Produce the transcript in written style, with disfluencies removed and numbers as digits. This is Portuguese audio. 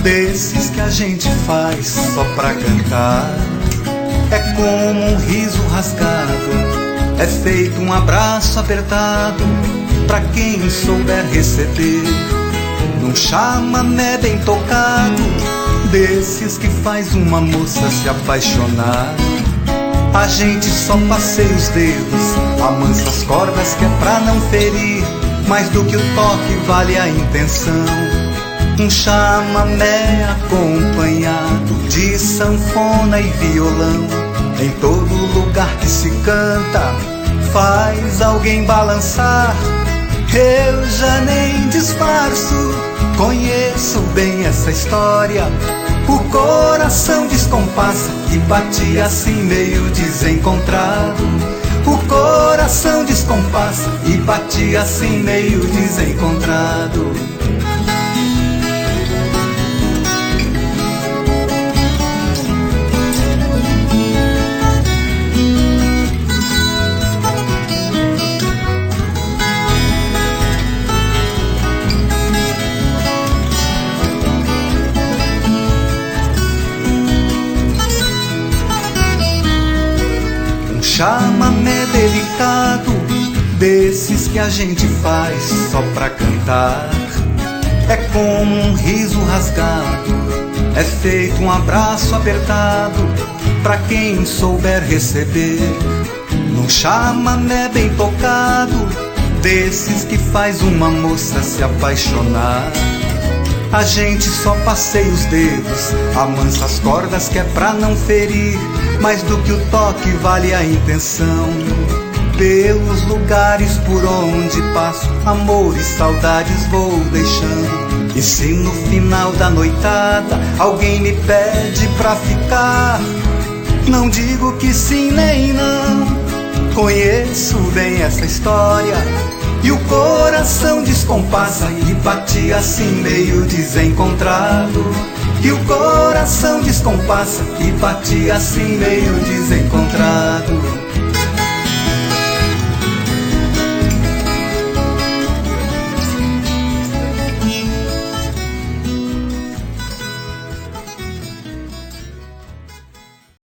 desses que a gente faz só pra cantar. É como um riso rasgado, é feito um abraço apertado pra quem souber receber. Num chamamé bem tocado, desses que faz uma moça se apaixonar. A gente só passeia os dedos, amansa as cordas que é pra não ferir. Mais do que o toque vale a intenção. Um chamamé acompanhado de sanfona e violão. Em todo lugar que se canta, faz alguém balançar. Eu já nem disfarço, conheço bem essa história. O coração descompassa e batia assim meio desencontrado. O coração descompassa e batia assim meio desencontrado. Chamamé delicado, desses que a gente faz só pra cantar. É como um riso rasgado, é feito um abraço apertado pra quem souber receber. Num chamamé bem tocado, desses que faz uma moça se apaixonar. A gente só passeia os dedos, amansa as cordas que é pra não ferir. Mais do que o toque vale a intenção. Pelos lugares por onde passo, amor e saudades vou deixando. E se no final da noitada alguém me pede pra ficar, não digo que sim nem não. Conheço bem essa história. E o coração descompassa e batia assim meio desencontrado. E o coração descompassa e batia assim meio desencontrado.